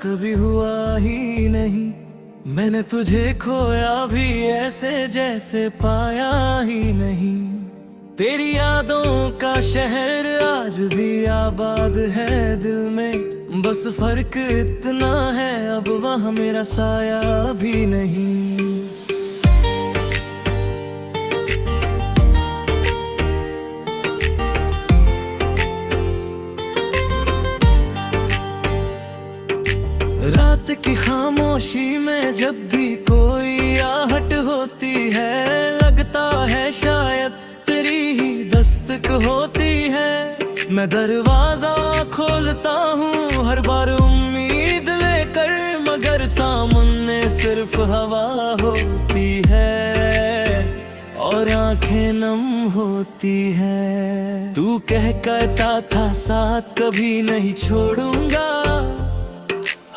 कभी हुआ ही नहीं। मैंने तुझे खोया भी ऐसे जैसे पाया ही नहीं। तेरी यादों का शहर आज भी आबाद है दिल में, बस फर्क इतना है अब वहाँ मेरा साया भी नहीं। रात की खामोशी में जब भी कोई आहट होती है, लगता है शायद तेरी ही दस्तक होती है। मैं दरवाजा खोलता हूँ हर बार उम्मीद लेकर, मगर सामने सिर्फ हवा होती है और आंखें नम होती है। तू कह करता था साथ कभी नहीं छोड़ूंगा,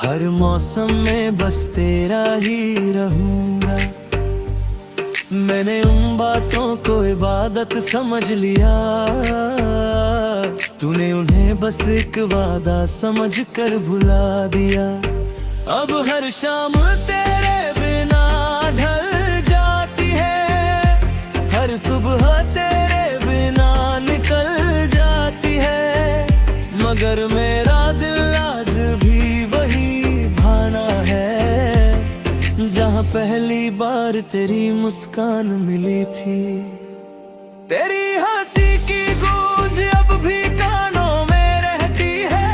हर मौसम में बस तेरा ही रहूंगा। मैंने उन बातों को इबादत समझ लिया, तूने उन्हें बस एक वादा समझ कर भुला दिया। अब हर शाम तेरे बिना ढल जाती है, हर सुबह तेरे बिना निकल जाती है, मगर मेरा दिल आज भी वही भाना है जहाँ पहली बार तेरी मुस्कान मिली थी। तेरी हंसी की गूंज अब भी कानों में रहती है,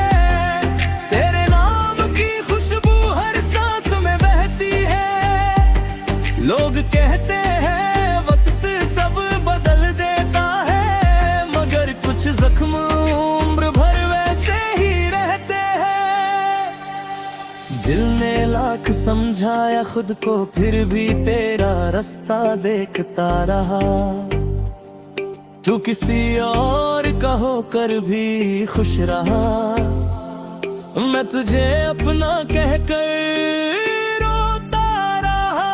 तेरे नाम की खुशबू हर सांस में बहती है। लोग कहते हैं वक्त सब बदल देता है, मगर कुछ जख्म उम्र भर वैसे ही रहते हैं। दिल ने लाख समझाया खुद को, फिर भी तेरा रास्ता देखता रहा। तू किसी और का होकर भी खुश रहा, मैं तुझे अपना कहकर रोता रहा।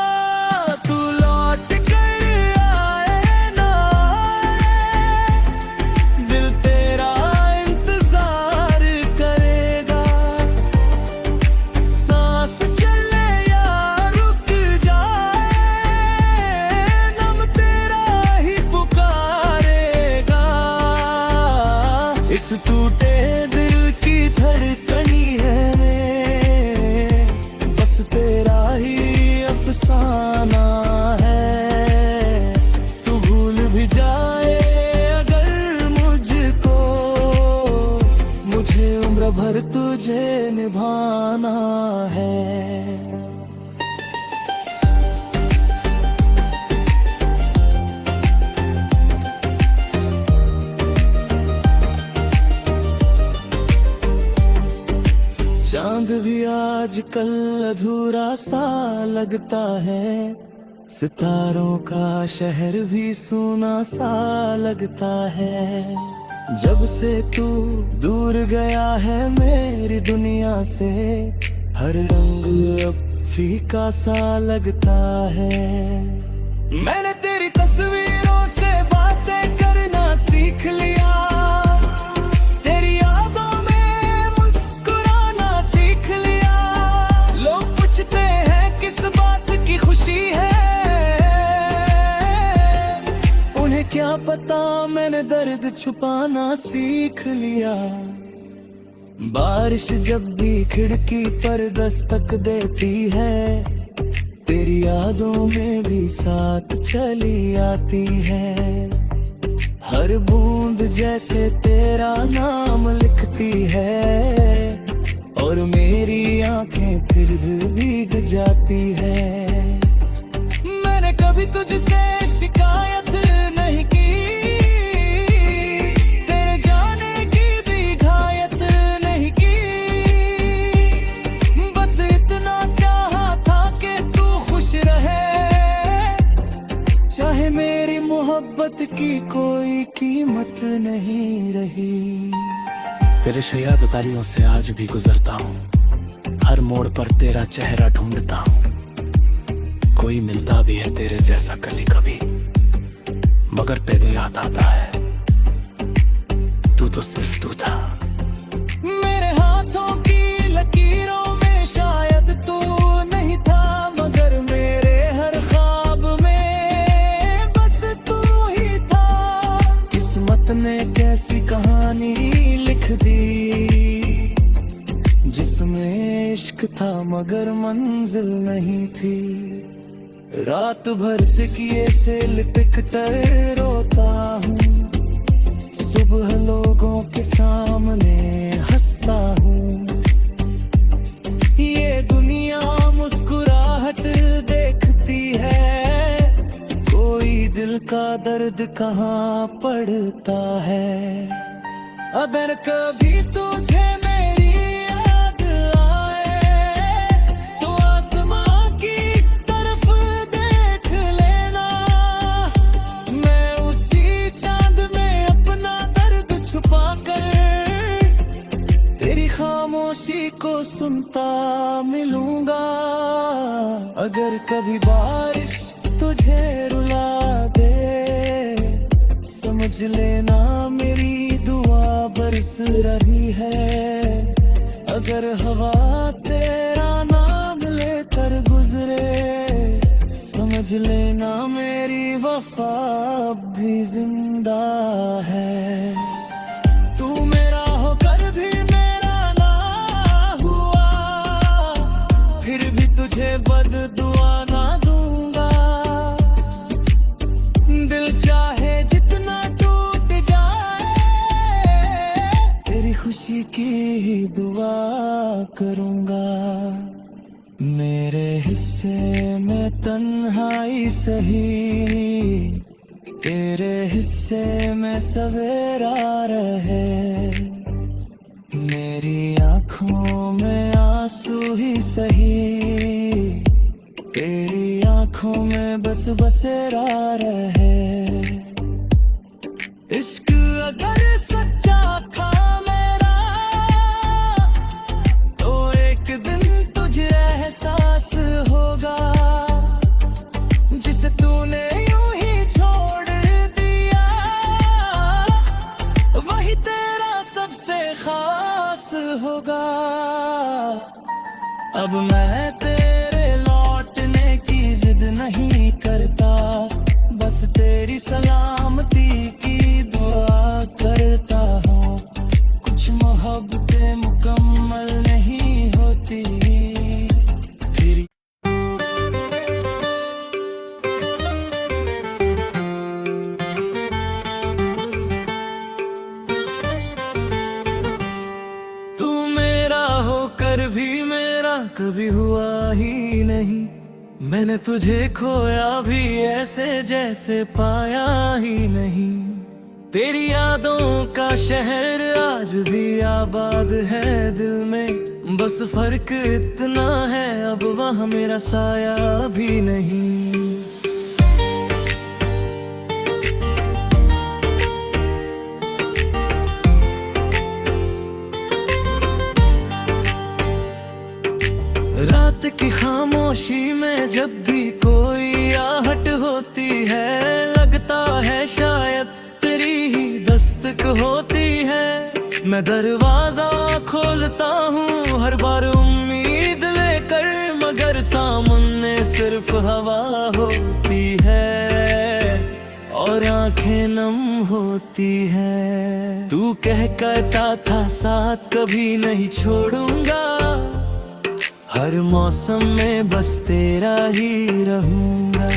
तू लौट कर आए ना आए, दिल तेरा इंतजार करेगा। सांस चले या रुक जाए, नम तेरा ही पुकारेगा। इस टूटे दिल की धड़कनी है मैं, बस तेरा ही अफसाना है। तू भूल भी जाए अगर मुझको, मुझे उम्र भर तुझे निभाना है। चांद भी आजकल अधूरा सा लगता है, सितारों का शहर भी सूना सा लगता है। जब से तू दूर गया है मेरी दुनिया से, हर रंग अब फीका सा लगता है। मैंने तेरी तस्वीरों से बातें करना सीख लिया, तेरी यादों में मुस्कुराना सीख लिया। लोग पूछते हैं किस बात की खुशी है, उन्हें क्या पता मैंने दर्द छुपाना सीख लिया। बारिश जब भी खिड़की पर दस्तक देती है, तेरी यादों में भी साथ चली आती है। हर बूंद जैसे तेरा नाम लिखती है, और मेरी आंखें फिर भी भीग जाती है। मैंने कभी तुझसे शिकायत नहीं की, तेरे जाने की भी घायत नहीं की। बस इतना चाहा था कि तू खुश रहे, चाहे मेरी मोहब्बत की कोई कीमत नहीं रही। तेरे शयादकारियों से आज भी गुजरता हूँ, हर मोड़ पर तेरा चेहरा ढूंढता हूँ। कोई मिलता भी है तेरे जैसा कभी कभी, मगर पहले याद आता है तू तो सिर्फ तू था। मेरे हाथों की लकीरों में शायद तू नहीं था, मगर मेरे हर ख्वाब में बस तू ही था। किस्मत ने कैसी कहानी लिख दी, जिसमें इश्क था मगर मंजिल नहीं थी। रात भर तकिए से लिपट कर रोता हूँ, सुबह लोगों के सामने हंसता हूँ। ये दुनिया मुस्कुराहट देखती है, कोई दिल का दर्द कहाँ पड़ता है। अगर कभी तुझे मेरी याद आए तो आसमां की तरफ देख लेना, मैं उसी चांद में अपना दर्द छुपा कर तेरी खामोशी को सुनता मिलूंगा। अगर कभी बारिश तुझे रुला दे, समझ लेना मेरी दुआ बरस रही है। अगर हवा तेरा नाम लेकर गुजरे, समझ लेना मेरी वफा अब भी जिंदा है। तू मेरा होकर भी मेरा ना हुआ, फिर भी तुझे बददुआ ना दूंगा। दिल चाहे जितना टूट जाए, तेरी खुशी की ही दुआ करूंगा। मेरे हिस्से में तन्हाई सही, तेरे हिस्से में सवेरा रहे। मेरी आंखों में आंसू ही सही, तेरी आंखों में बस बसेरा रहे। इश्क अगर सच्चा था मेरा, तो एक दिन तुझे एहसास होगा, जिसे तूने यूं ही छोड़ दिया, वही तेरा सबसे खास होगा। अब मैं तेरे लौटने की जिद नहीं करता, बस तेरी सलामती की दुआ करता हूँ। कुछ मोहब्बतें मुकम्मल नहीं होती, फिर तू मेरा होकर भी मेरा कभी हुआ ही नहीं। मैंने तुझे खोया भी ऐसे जैसे पाया ही नहीं। तेरी यादों का शहर आज भी आबाद है दिल में, बस फर्क इतना है अब वहाँ मेरा साया भी नहीं। रात की खामोशी में जब भी कोई आहट होती है, लगता है शायद तेरी ही दस्तक होती है। मैं दरवाजा खोलता हूँ हर बार उम्मीद लेकर, मगर सामने सिर्फ हवा होती है और आंखें नम होती है। तू कह करता था साथ कभी नहीं छोड़ूंगा, हर मौसम में बस तेरा ही रहूंगा।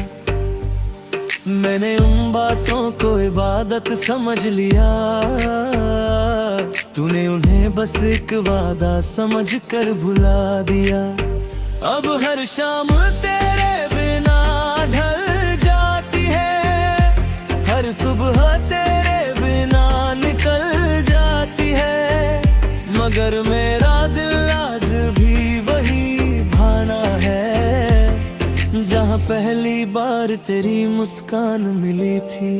मैंने उन बातों को इबादत समझ लिया, तूने उन्हें बस एक वादा समझ कर भुला दिया। अब हर शाम तेरे बिना ढल जाती है, हर सुबह तेरे बिना निकल जाती है, मगर मेरा दिल आज भी वही भाना है जहाँ पहली बार तेरी मुस्कान मिली थी।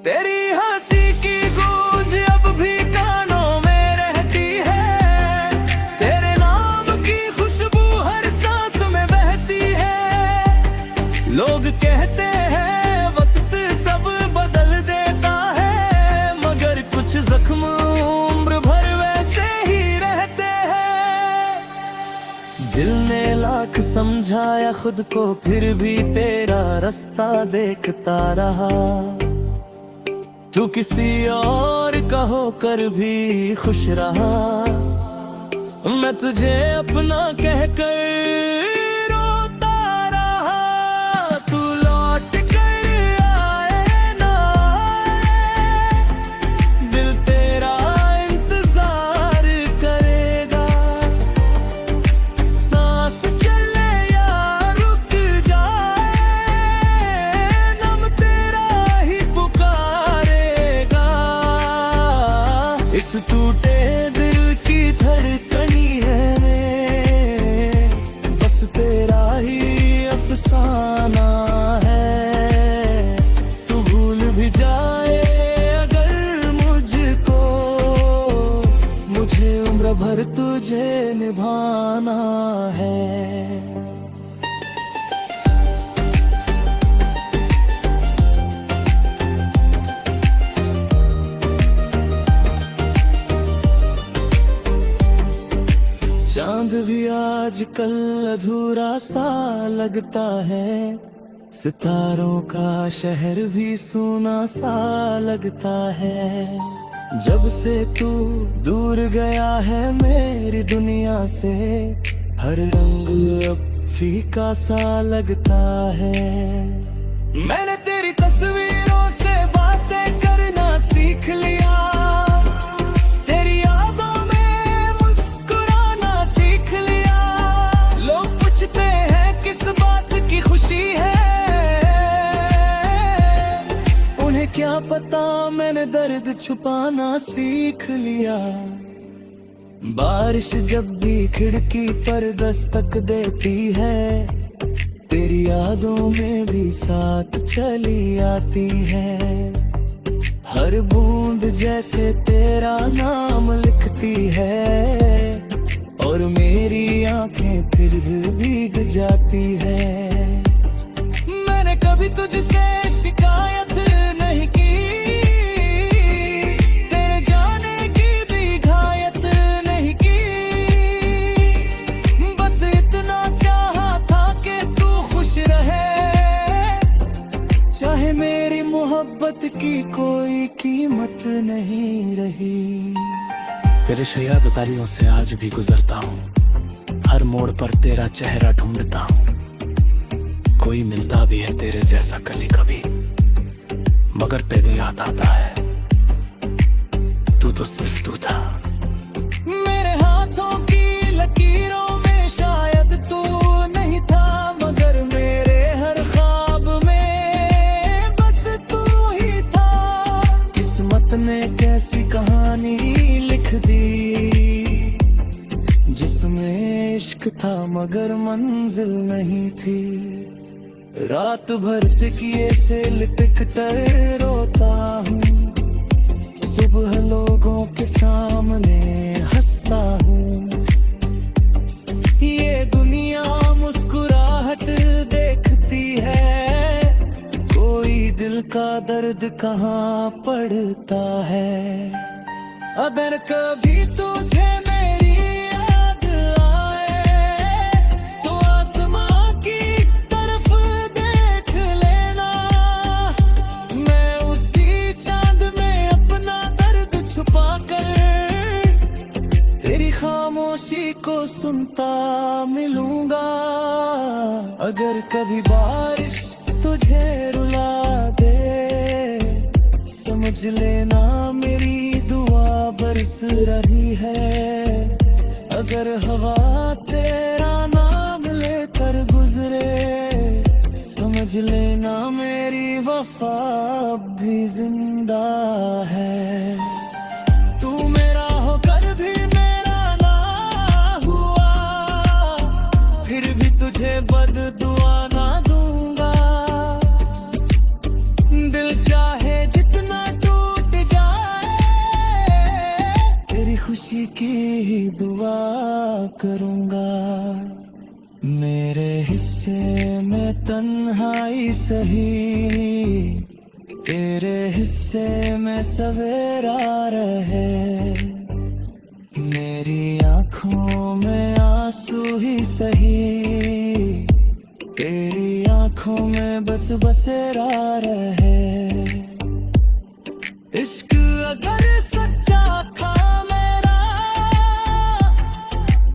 तेरी हंसी की गूंज अब भी कानों में रहती है, तेरे नाम की खुशबू हर सांस में बहती है। लोग कहते हैं वक्त सब बदल देता है, मगर कुछ जख्म उम्र भर वैसे ही रहते हैं। ने लाख समझाया खुद को, फिर भी तेरा रास्ता देखता रहा। तू किसी और का होकर भी खुश रहा। मैं तुझे अपना कहकर रोता रहा। तू लौट कर आए ना आए, दिल तेरा इंतजार करेगा। सांस चले या रुक जाए, नम तेरा ही पुकारेगा। इस टूटे दिल की धड़कनी है मैं, बस तेरा ही अफसाना है। तू भूल भी जाए अगर मुझको, मुझे उम्र भर तुझे निभाना है। चांद भी आजकल अधूरा सा लगता है, सितारों का शहर भी सूना सा लगता है। जब से तू दूर गया है मेरी दुनिया से, हर रंग अब फीका सा लगता है। मैंने तेरी तस्वीरों से बातें करना सीख लिया, क्या पता मैंने दर्द छुपाना सीख लिया। बारिश जब भी खिड़की पर दस्तक देती है, तेरी यादों में भी साथ चली आती है। हर बूंद जैसे तेरा नाम लिखती है, और मेरी आंखें फिर भीग जाती है। मैंने कभी तुझसे शिकायत नहीं की, तेरे जाने की भी घायत नहीं की। बस इतना चाहा था कि तू खुश रहे, चाहे मेरी मोहब्बत की कोई कीमत नहीं रही। तेरे शयादकारियों से आज भी गुजरता हूँ, हर मोड़ पर तेरा चेहरा ढूंढता हूँ। कोई मिलता भी है तेरे जैसा कभी कभी, मगर तेरे याद आता है तू तो सिर्फ तू था। मेरे हाथों की लकीरों में शायद तू नहीं था, मगर मेरे हर ख्वाब में बस तू ही था। किस्मत ने कैसी कहानी लिख दी, जिसमें इश्क था मगर मंजिल नहीं थी। रात भर तकिए से लिपट कर रोता हूँ, सुबह लोगों के सामने हंसता हूँ। ये दुनिया मुस्कुराहट देखती है, कोई दिल का दर्द कहाँ पड़ता है। अगर कभी तुझे मेरी याद आए, तो आसमां की तरफ देख लेना। मैं उसी चांद में अपना दर्द छुपा कर, तेरी खामोशी को सुनता मिलूंगा। अगर कभी बारिश तुझे रुला दे, समझ लेना मेरी दुआ बरस रही है। अगर हवा तेरा नाम लेकर गुजरे, समझ लेना मेरी वफा अब भी जिंदा है। तू मेरा होकर भी मेरा ना हुआ, फिर भी तुझे बददुआ ना दूंगा। दिल चाहे जितना टूट जाए, तेरी खुशी की ही दुआ करूंगा। मेरे हिस्से में तन्हाई सही, तेरे हिस्से में सवेरा रहे। मेरी आंखों में आंसू तू ही सही, तेरी आंखों में बस बसेरा रहे। इश्क अगर सच्चा था मेरा,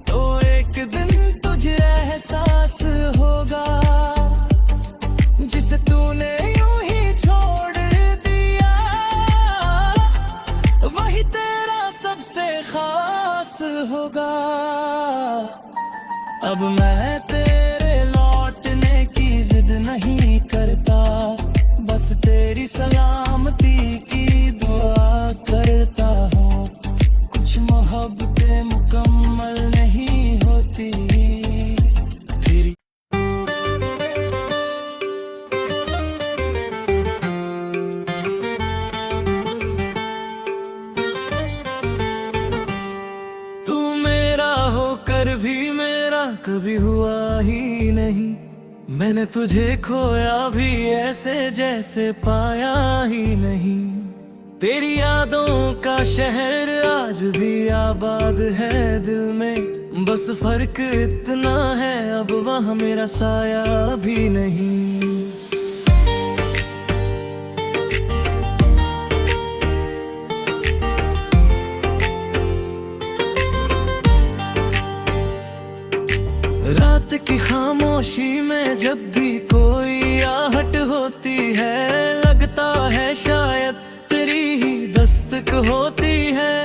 तो एक दिन तुझे एहसास होगा, जिसे तूने यूं ही छोड़ दिया, वही तेरा सबसे खास होगा। अब मैं तेरे लौटने की जिद नहीं करता, बस तेरी सलामती की दुआ करता हूँ। कुछ मोहब्बतें मुकम्मल नहीं होती फिर। तू मेरा होकर भी मेरा कभी हुआ ही नहीं, मैंने तुझे खोया भी ऐसे जैसे पाया ही नहीं। तेरी यादों का शहर आज भी आबाद है दिल में, बस फर्क इतना है अब वहाँ मेरा साया भी नहीं। रात की खामोशी में जब भी कोई आहट होती है, लगता है शायद तेरी ही दस्तक होती है।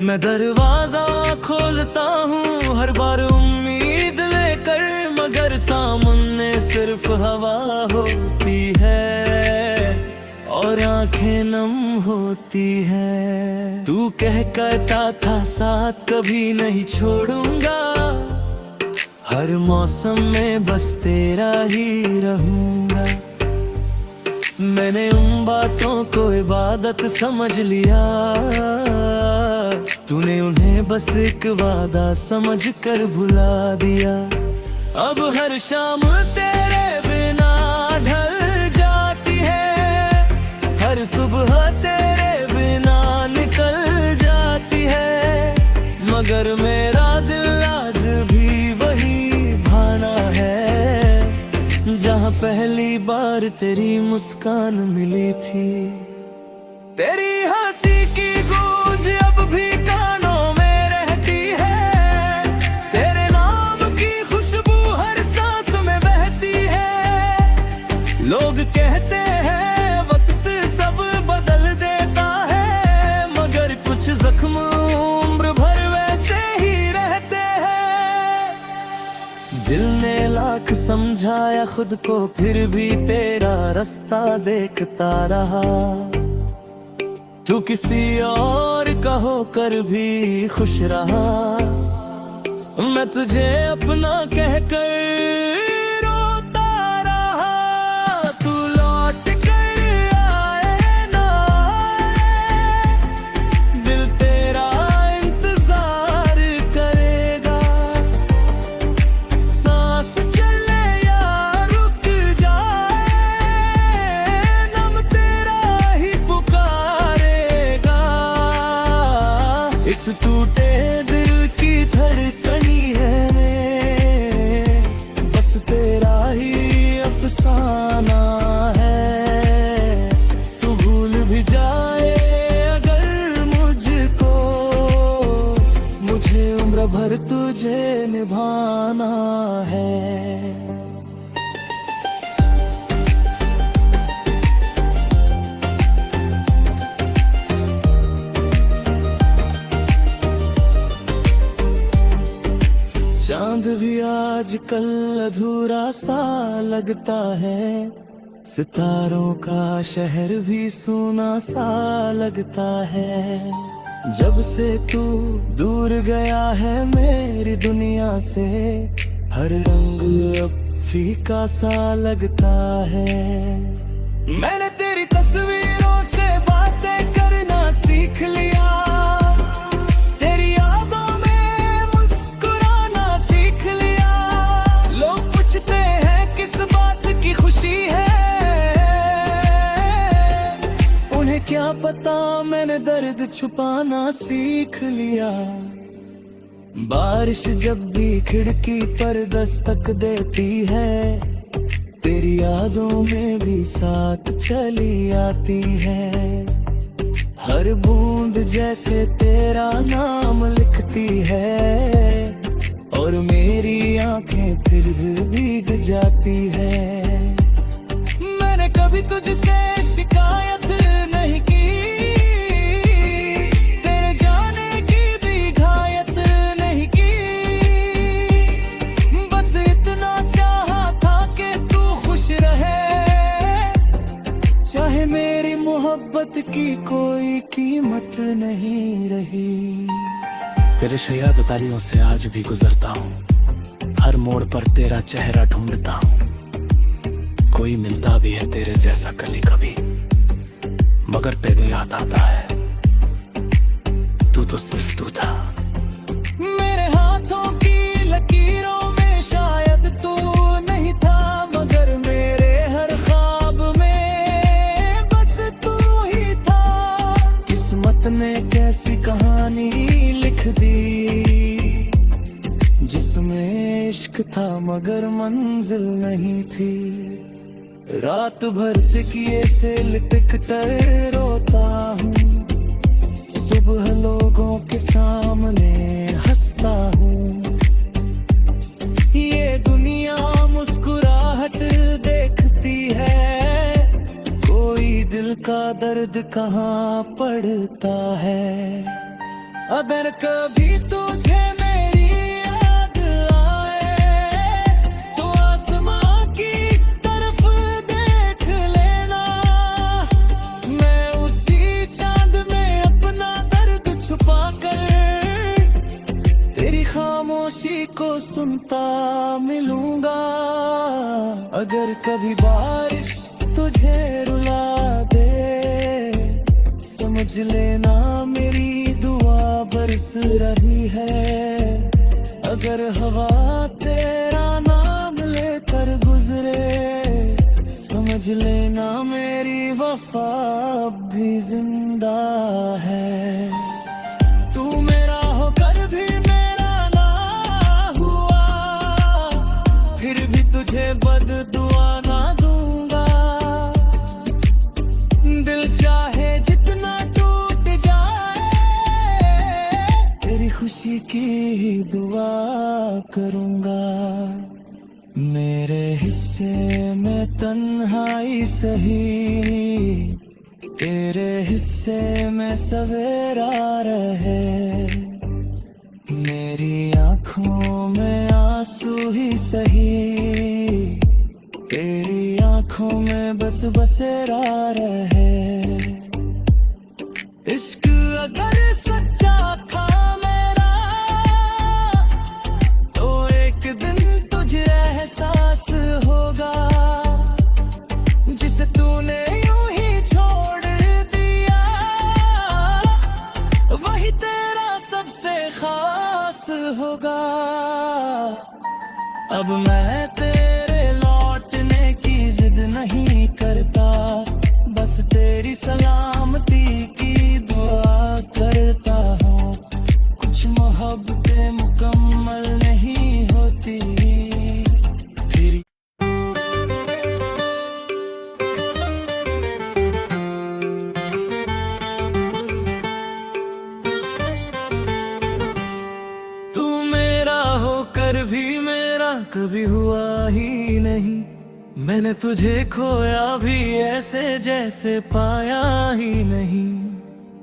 मैं दरवाजा खोलता हूँ हर बार उम्मीद लेकर, मगर सामने सिर्फ हवा होती है और आंखें नम होती है। तू कह करता था साथ कभी नहीं छोड़ूंगा, हर मौसम में बस तेरा ही रहूंगा। मैंने उन बातों को इबादत समझ लिया, तूने उन्हें बस एक वादा समझ कर भुला दिया। अब हर शाम तेरे बिना ढल जाती है, हर सुबह तेरे बिना निकल जाती है, मगर मेरा दिल आज भी वही भाना है जहाँ पहली बार तेरी मुस्कान मिली थी। तेरी हंसी की गूंज अब भी कानों में रहती है, तेरे नाम की खुशबू हर सांस में बहती है। लोग कहते हैं वक्त सब बदल देता है, मगर कुछ जख्म उम्र भर वैसे ही रहते हैं। दिल ने लाख समझाया खुद को, फिर भी तेरा रास्ता देखता रहा। तू किसी और का होकर भी खुश रहा, मैं तुझे अपना कहकर रोता रहा। तू लौट कर आए ना आए, दिल तेरा इंतजार करेगा। सांस चले या रुक जाए, नम तेरा ही पुकारेगा। इस टूटे दिल की धड़कनी है में, बस तेरा ही अफसाना है। तू भूल भी जाए अगर मुझको, मुझे उम्र भर तुझे निभाना है। चांद भी आजकल अधूरा सा लगता है, सितारों का शहर भी सूना सा लगता है। जब से तू दूर गया है मेरी दुनिया से, हर रंग अब फीका सा लगता है। मैंने तेरी तस्वीरों से बातें करना सीख लिया, तेरी यादों में मुस्कुराना सीख लिया। लोग पूछते हैं किस बात की खुशी है, उन्हें क्या पता मैंने दर्द छुपाना सीख लिया। बारिश जब भी खिड़की पर दस्तक देती है, तेरी यादों में भी साथ चली आती है। हर बूंद जैसे तेरा नाम लिखती है, और मेरी आंखें फिर भी भीग जाती है। मैंने कभी तुझसे शिकायत नहीं की, तेरे जाने की भी घायत नहीं की। बस इतना चाहा था कि तू खुश रहे, चाहे मेरी मोहब्बत की कोई कीमत नहीं रही। तेरे शयादकारियों से आज भी गुजरता हूँ, हर मोड़ पर तेरा चेहरा ढूंढता हूँ। कोई मिलता भी है तेरे जैसा कभी कभी, मगर पे याद आता है तू तो सिर्फ तू था। मेरे हाथों की लकीरों में शायद तू नहीं था, मगर मेरे हर ख्वाब में बस तू ही था। किस्मत ने कैसी कहानी लिख दी, जिसमें इश्क था मगर मंजिल नहीं थी। रात भर तकिए से लिपट कर रोता हूँ, सुबह लोगों के सामने हंसता हूँ। ये दुनिया मुस्कुराहट देखती है, कोई दिल का दर्द कहाँ पड़ता है। अगर कभी तुझे मेरी याद आए, तो आसमां की तरफ देख लेना। मैं उसी चांद में अपना दर्द छुपा कर, तेरी खामोशी को सुनता मिलूंगा। अगर कभी बारिश तुझे रुला दे, समझ लेना मेरी दुआ बरस रही है। अगर हवा तेरा नाम लेकर गुजरे, समझ लेना मेरी वफा अब भी जिंदा है। तू मेरा होकर भी मेरा ना हुआ, फिर भी तुझे बददुआ ना दूंगा। दिल चाहे जितना टूट जाए, तेरी खुशी की दुआ करूंगा। मेरे हिस्से में तन्हाई सही, तेरे हिस्से में सवेरा रहे। मेरी आंखों में आंसू ही सही, तेरी आंखों में बस बसेरा रहे। इश्क अगर सच्चा था मेरा, तो एक दिन तुझे एहसास होगा। जिसे तूने यूं ही छोड़ दिया, वही तेरा सबसे खास होगा। अब मैं तेरे लौटने की जिद नहीं करता, बस तेरी सलामती की दुआ करता हूँ। कुछ मोहब्बतें मुकम्मल नहीं होती, फिर तू मेरा होकर भी मेरा कभी हुआ ही नहीं। मैंने तुझे खोया भी ऐसे जैसे पाया ही नहीं।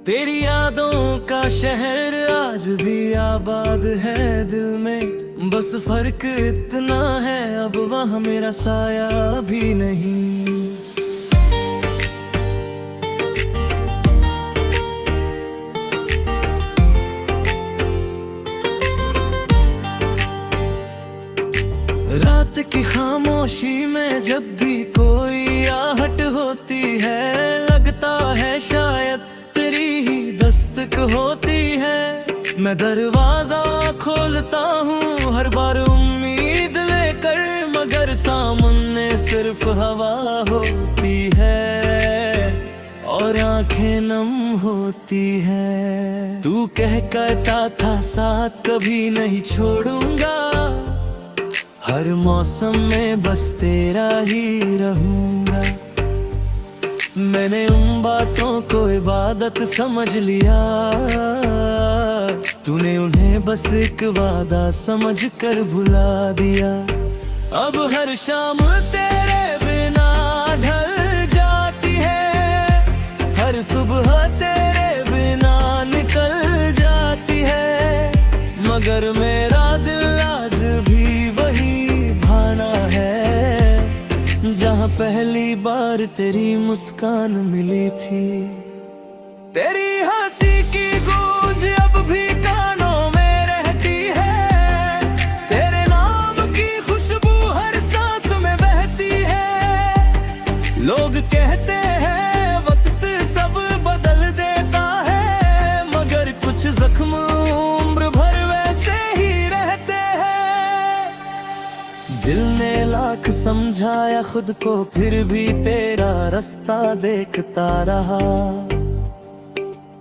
तेरी यादों का शहर आज भी आबाद है दिल में, बस फर्क इतना है अब वहाँ मेरा साया भी नहीं। रात की खामोशी में जब भी कोई आहट होती है, लगता है शायद तेरी ही दस्तक होती है। मैं दरवाजा खोलता हूँ हर बार उम्मीद लेकर, मगर सामने सिर्फ हवा होती है। और आंखें नम होती है। तू कहता था साथ कभी नहीं छोड़ूंगा, हर मौसम में बस तेरा ही रहूंगा। मैंने उन बातों को इबादत समझ लिया, तूने उन्हें बस एक वादा समझ कर भुला दिया। अब हर शाम तेरे बिना ढल जाती है, हर सुबह तेरे बिना निकल जाती है। मगर मेरा दिल आज भी वही भाना है, जहाँ पहली बार तेरी मुस्कान मिली थी। तेरी हंसी की गूंज अब भी कानों में रहती है, तेरे नाम की खुशबू हर सांस में बहती है। लोग कहते हैं वक्त सब बदल देता है, मगर कुछ जख्म उम्र भर वैसे ही रहते हैं। दिल ने लाख समझाया खुद को, फिर भी तेरा रास्ता देखता रहा।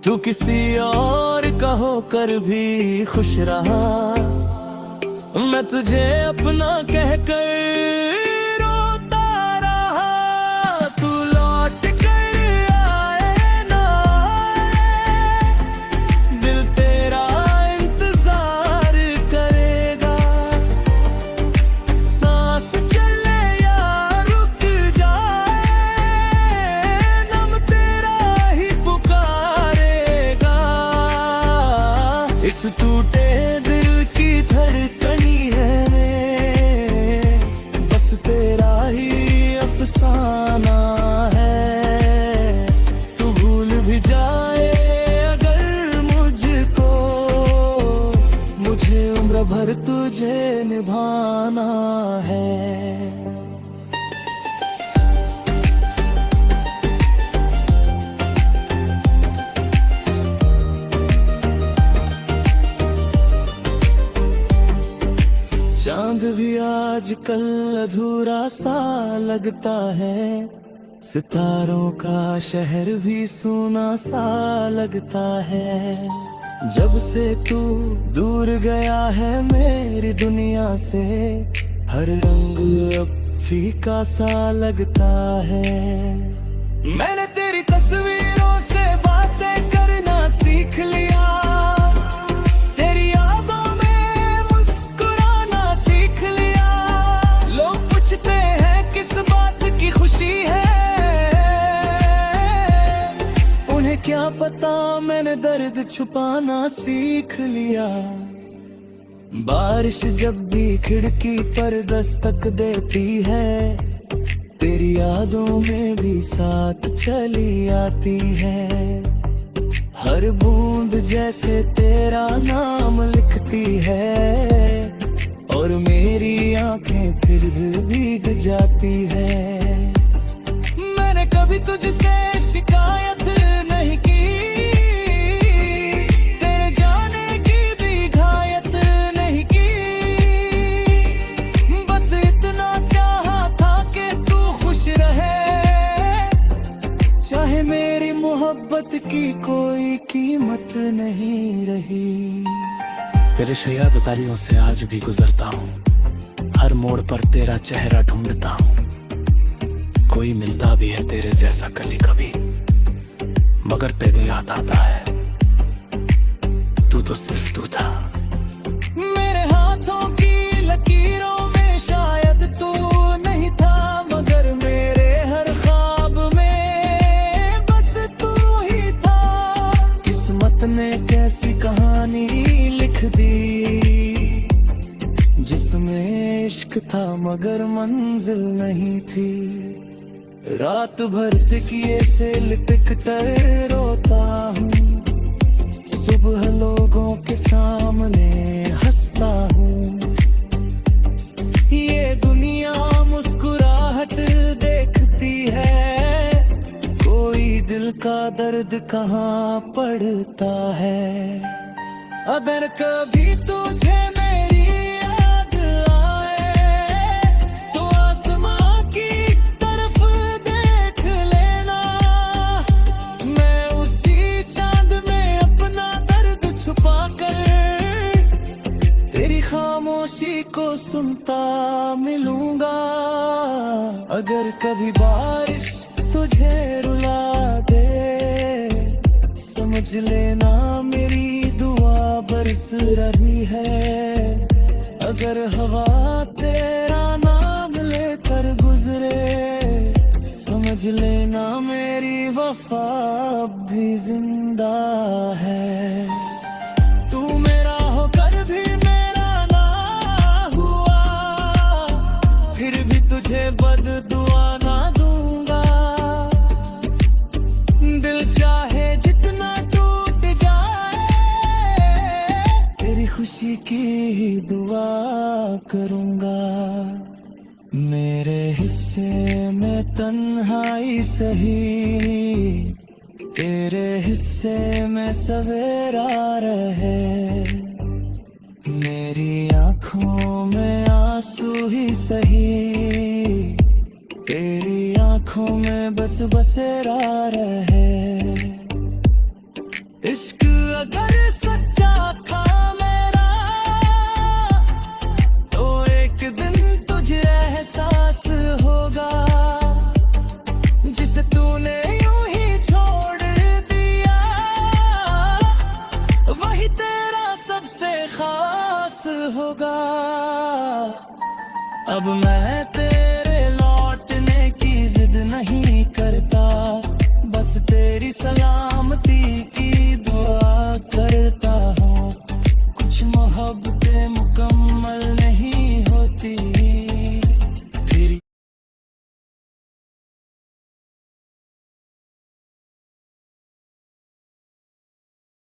तू किसी और का होकर भी खुश रहा, मैं तुझे अपना कहकर रोता रहा। तू लौट कर आए ना आए, दिल तेरा इंतजार करेगा। सांस चले या रुक जाए, नम तेरा ही पुकारेगा। इस टूटे दिल की धड़कनी है मैं, बस तेरा ही अफसाना है। तू भूल भी जाए अगर मुझको, मुझे उम्र भर तुझे निभाना है। चांद भी आजकल अधूरा सा लगता है, सितारों का शहर भी सूना सा लगता है। जब से तू दूर गया है मेरी दुनिया से, हर रंग अब फीका सा लगता है। मैंने तेरी तस्वीरों से बातें करना सीख लिया, तेरी यादों में मुस्कुराना सीख लिया। लोग पूछते हैं किस बात की खुशी है, उन्हें क्या पता मैंने दर्द छुपाना सीख लिया। बारिश जब भी खिड़की पर दस्तक देती है, तेरी यादों में भी साथ चली आती है। हर बूंद जैसे तेरा नाम लिखती है, और मेरी आंखें फिर भी भीग जाती है। मैंने कभी तुझसे शिकायत नहीं की, तेरे जाने की भी घायत नहीं की। बस इतना चाहा था कि तू खुश रहे, चाहे मेरी मोहब्बत की कोई कीमत नहीं रही। तेरे शयादकारियों से आज भी गुजरता हूँ, हर मोड़ पर तेरा चेहरा ढूंढता हूँ। कोई मिलता भी है तेरे जैसा कभी कभी, मगर पे याद आता है तू तो सिर्फ तू था। मेरे हाथों की लकीरों में शायद तू नहीं था, मगर मेरे हर ख्वाब में बस तू ही था। किस्मत ने कैसी कहानी लिख दी, जिसमें इश्क था मगर मंजिल नहीं थी। रात भर तकिए से लिपट कर रोता हूँ, सुबह लोगों के सामने हंसता हूँ। ये दुनिया मुस्कुराहट देखती है, कोई दिल का दर्द कहाँ पड़ता है। अगर कभी तुझे मेरी याद आए, तो आसमां की तरफ देख लेना। अगर कभी बारिश तुझे रुला दे, समझ लेना मेरी दुआ बरस रही है। अगर हवा तेरा नाम लेकर गुजरे, समझ लेना मेरी वफा अब भी जिंदा है। तू मेरा होकर भी मेरा ना हुआ, फिर भी तुझे बददुआ ना दूंगा। दिल चाहे जितना टूट जाए, तेरी खुशी की ही दुआ करूंगा। मेरे हिस्से में तन्हाई सही, तेरे हिस्से में सवेरा रहे। मेरी आंखों में आंसू ही सही, तेरी आंखों में बस बसेरा रहे। इश्क अगर सच्चा था मेरा, तो एक दिन तुझे एहसास होगा। जिसे तूने यूं ही छोड़ दिया, वही तेरा सबसे खास होगा। अब मैं